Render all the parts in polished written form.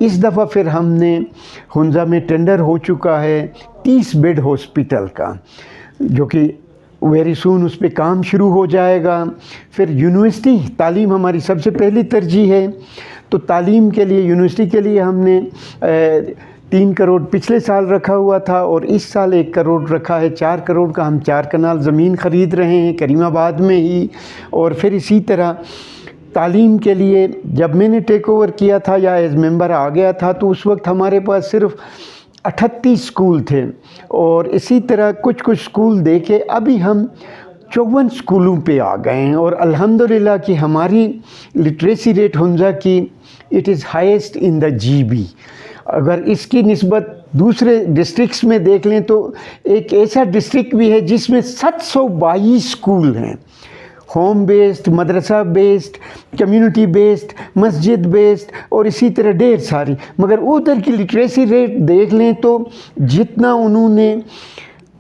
इस दफ़ा फिर हमने हुंज़ा में टेंडर हो चुका है 30 बेड हॉस्पिटल का, जो कि वेरी सून उस पर काम शुरू हो जाएगा। फिर यूनिवर्सिटी तालीम हमारी सबसे पहली तरजीह है, तो तालीम के लिए यूनिवर्सिटी के लिए हमने 3 करोड़ पिछले साल रखा हुआ था और इस साल 1 करोड़ रखा है। 4 करोड़ का हम 4 कनाल ज़मीन ख़रीद रहे हैं करीमाबाद में ही। और फिर इसी तरह तालीम के लिए जब मैंने टेक ओवर किया था या एज मेंबर आ गया था, तो उस वक्त हमारे पास सिर्फ 38 स्कूल थे और इसी तरह कुछ स्कूल देके अभी हम 54 स्कूलों पे आ गए हैं। और अल्हम्दुलिल्लाह कि हमारी लिटरेसी रेट हुंज़ा की it is highest in the GB। अगर इसकी निस्बत दूसरे डिस्ट्रिक्ट्स में देख लें तो एक ऐसा डिस्ट्रिक्ट भी है जिसमें 722 स्कूल हैं, होम बेस्ड, मदरसा बेस्ड, कम्युनिटी बेस्ड, मस्जिद बेस्ड और इसी तरह ढेर सारी। मगर उधर की लिटरेसी रेट देख लें तो जितना उन्होंने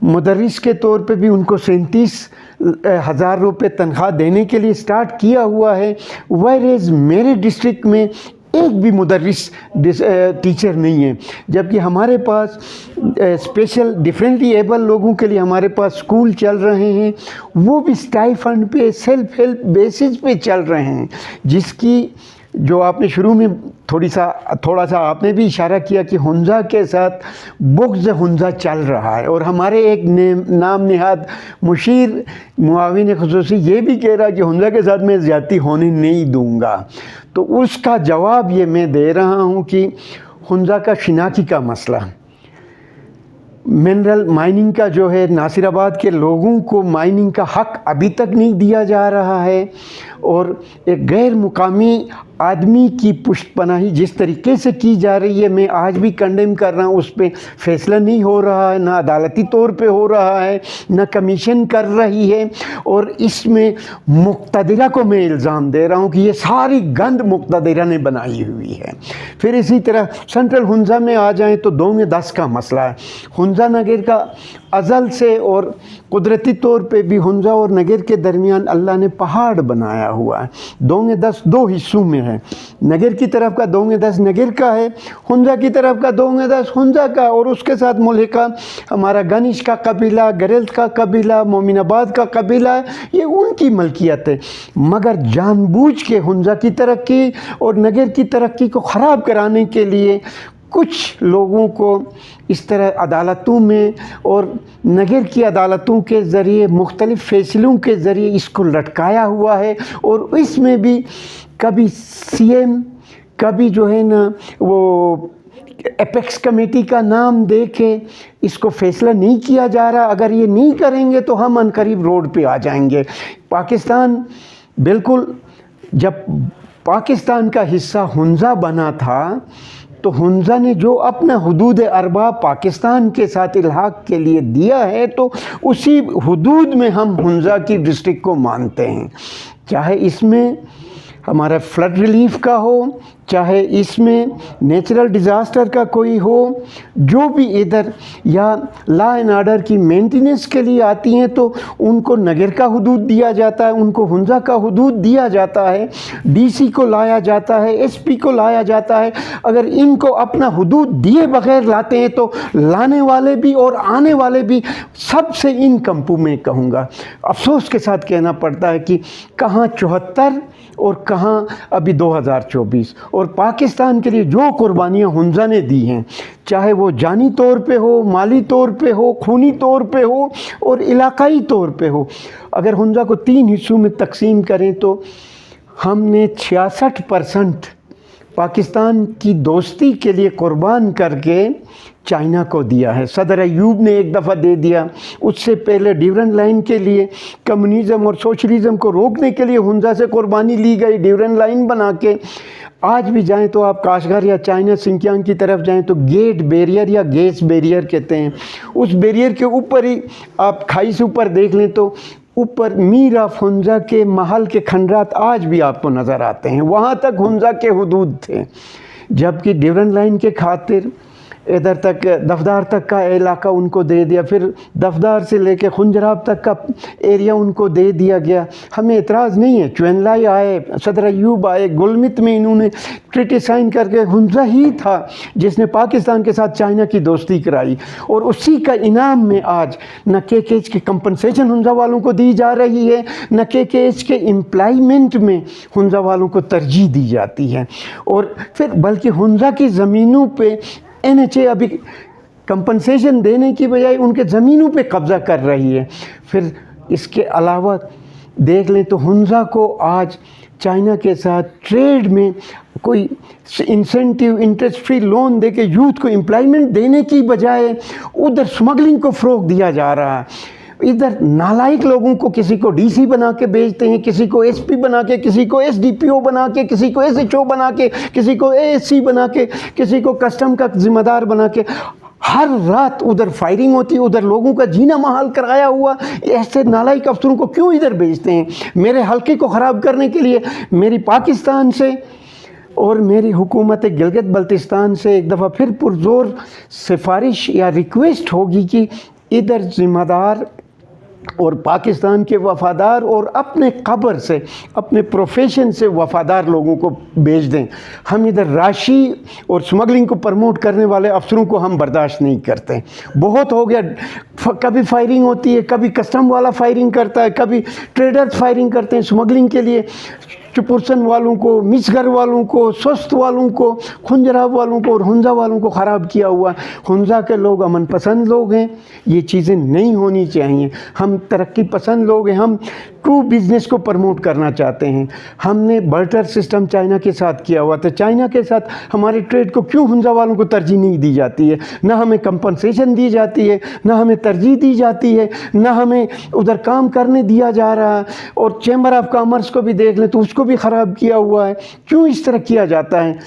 मुदर्रिस के तौर पे भी उनको 37,000 रुपये तनख्वाह देने के लिए स्टार्ट किया हुआ है, वैरेज मेरे डिस्ट्रिक्ट में एक भी मुदर्रिस टीचर नहीं है। जबकि हमारे पास स्पेशल डिफरेंटली एबल लोगों के लिए हमारे पास स्कूल चल रहे हैं, वो भी स्टाइफंड पे सेल्फ हेल्प बेसिस पे चल रहे हैं, जिसकी जो आपने शुरू में थोड़ा सा आपने भी इशारा किया कि हुंज़ा के साथ बुग़्ज़ हुंज़ा चल रहा है। और हमारे एक नाम निहाद मुशीर मुआविन ख़ुसूसी ये भी कह रहा है कि हुंज़ा के साथ मैं ज़्यादती होने नहीं दूँगा। तो उसका जवाब ये मैं दे रहा हूँ कि हुंज़ा का शिनाख्ती का मसला, मिनरल माइनिंग का जो है, नासिराबाद के लोगों को माइनिंग का हक़ अभी तक नहीं दिया जा रहा है और एक गैर मुकामी आदमी की पुष्टपनाही जिस तरीके से की जा रही है, मैं आज भी कंडेम कर रहा हूँ। उस पर फैसला नहीं हो रहा है, ना अदालती तौर पे हो रहा है, ना कमीशन कर रही है। और इसमें मुक़्तदिरा को मैं इल्ज़ाम दे रहा हूँ कि ये सारी गंद मुक़्तदिरा ने बनाई हुई है। फिर इसी तरह सेंट्रल हुंज़ा में आ जाएँ तो दोंगे 10 का मसला है। हुंज़ा नगर का अज़ल से और कुदरती तौर पे भी हुंज़ा और नगर के दरमियान अल्लाह ने पहाड़ बनाया हुआ है। दोंगे 10 2 हिस्सों में है, नगर की तरफ का दोंगे 10 नगर का है, हुंज़ा की तरफ का दोंगे 10 हुंज़ा का। और उसके साथ मुल्हिका हमारा गनिश का कबीला, गरेल्त का कबीला, मोमिनाबाद का कबीला, ये उनकी मलकियत है। मगर जानबूझ के हुंज़ा की तरक्की और नगर की तरक्की को ख़राब कराने के लिए कुछ लोगों को इस तरह अदालतों में और नगर की अदालतों के ज़रिए मुख्तलिफ़ फ़ैसलों के ज़रिए इसको लटकाया हुआ है। और इसमें भी कभी CM, कभी जो है ना वो एपेक्स कमेटी का नाम दे के इसको फ़ैसला नहीं किया जा रहा। अगर ये नहीं करेंगे तो हम अनकरीब रोड पे आ जाएंगे। पाकिस्तान बिल्कुल, जब पाकिस्तान का हिस्सा हुंज़ा बना था तो हुंज़ा ने जो अपना हुदूद अरबा पाकिस्तान के साथ इल्हाक के लिए दिया है, तो उसी हुदूद में हम हुंज़ा की डिस्ट्रिक्ट को मानते हैं। चाहे इसमें हमारा फ्लड रिलीफ का हो, चाहे इसमें नेचुरल डिज़ास्टर का कोई हो, जो भी इधर या लॉ एंड आर्डर की मेंटेनेंस के लिए आती हैं तो उनको नगर का हुदूद दिया जाता है, उनको हुंज़ा का हुदूद दिया जाता है, DC को लाया जाता है, SP को लाया जाता है। अगर इनको अपना हुदूद दिए बगैर लाते हैं तो लाने वाले भी और आने वाले भी सबसे इनकम्पू में कहूँगा, अफसोस के साथ कहना पड़ता है कि कहाँ 74 और कहाँ अभी 2024। और पाकिस्तान के लिए जो कुर्बानियाँ हुंज़ा ने दी हैं, चाहे वो जानी तौर पे हो, माली तौर पे हो, खूनी तौर पे हो और इलाकाई तौर पे हो, अगर हुंज़ा को 3 हिस्सों में तकसीम करें तो हमने 66% पाकिस्तान की दोस्ती के लिए कुर्बान करके चाइना को दिया है। सदर अयूब ने एक दफ़ा दे दिया, उससे पहले ड्यूरेंट लाइन के लिए कम्युनिज़म और सोशलिज़म को रोकने के लिए हुंज़ा से कुर्बानी ली गई, ड्यूरेंट लाइन बना के। आज भी जाएं तो आप काशगर या चाइना सिंकियांग की तरफ जाएं तो गेट बैरियर या गैस बैरियर कहते हैं, उस बैरियर के ऊपर ही आप खाई से ऊपर देख लें तो ऊपर मीर ऑफ हुंज़ा के महल के खंडरात आज भी आपको नज़र आते हैं। वहाँ तक हुंज़ा के हुदूद थे। जबकि ड्यूरेंट लाइन के खातिर इधर तक दफदार तक का इलाका उनको दे दिया, फिर दफदार से लेके खुंजराब तक का एरिया उनको दे दिया गया। हमें एतराज़ नहीं है। चुएनलाई आए, सदर अयूब आए, गुलमित में इन्होंने ट्रीटी साइन करके, हुंजा ही था जिसने पाकिस्तान के साथ चाइना की दोस्ती कराई, और उसी का इनाम में आज न KKH की कंपनसेशन हुंजा वालों को दी जा रही है, न KKH के एम्प्लॉयमेंट में हुंजा वालों को तरजीह दी जाती है। और फिर बल्कि हुंजा की ज़मीनों पे NHA अभी कंपनसेशन देने की बजाय उनके ज़मीनों पे कब्ज़ा कर रही है। फिर इसके अलावा देख लें तो हुंजा को आज चाइना के साथ ट्रेड में कोई इंसेंटिव, इंटरेस्ट फ्री लोन दे के यूथ को एम्प्लॉयमेंट देने की बजाय उधर स्मगलिंग को फ़रोग़ दिया जा रहा है। इधर नालायक लोगों को किसी को DC बना के भेजते हैं, किसी को SP बना के, किसी को SDPO बना के, किसी को SHO बना के, किसी को ASC बना के, किसी को कस्टम का ज़िम्मेदार बना के। हर रात उधर फायरिंग होती है, उधर लोगों का जीना महाल कराया हुआ। ऐसे नालायक अफसरों को क्यों इधर भेजते हैं? मेरे हल्के को ख़राब करने के लिए। मेरी पाकिस्तान से और मेरी हुकूमत गिलगित बल्तिस्तान से एक दफ़ा फिर पुरज़ोर सिफारिश या रिक्वेस्ट होगी कि इधर ज़िम्मेदार और पाकिस्तान के वफ़ादार और अपने क़ब्र से, अपने प्रोफेशन से वफ़ादार लोगों को भेज दें। हम इधर राशि और स्मगलिंग को प्रमोट करने वाले अफसरों को हम बर्दाश्त नहीं करते। बहुत हो गया। कभी फायरिंग होती है, कभी कस्टम वाला फायरिंग करता है, कभी ट्रेडर्स फायरिंग करते हैं स्मगलिंग के लिए। चुपुरसन वालों को, मिसगर वालों को, स्वस्थ वालों को, खुंजराब वालों को और हुंजा वालों को ख़राब किया हुआ। हुंजा के लोग अमन पसंद लोग हैं, ये चीज़ें नहीं होनी चाहिए। हम तरक्की पसंद लोग हैं, हम ट्रू बिज़नेस को प्रमोट करना चाहते हैं। हमने बार्टर सिस्टम चाइना के साथ किया हुआ था। चाइना के साथ हमारे ट्रेड को क्यों हुंजा वालों को तरजीह नहीं दी जाती है? ना हमें कंपनसेशन दी जाती है, ना हमें तरजीह दी जाती है, ना हमें उधर काम करने दिया जा रहा है। और चैम्बर ऑफ कॉमर्स को भी देख लें तो उसको भी ख़राब किया हुआ है। क्यों इस तरह किया जाता है?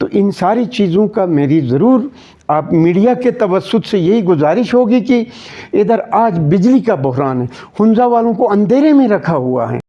तो इन सारी चीज़ों का मेरी ज़रूर आप मीडिया के तवस्सुत से यही गुजारिश होगी कि इधर आज बिजली का बहरान है, हुंजा वालों को अंधेरे में रखा हुआ है।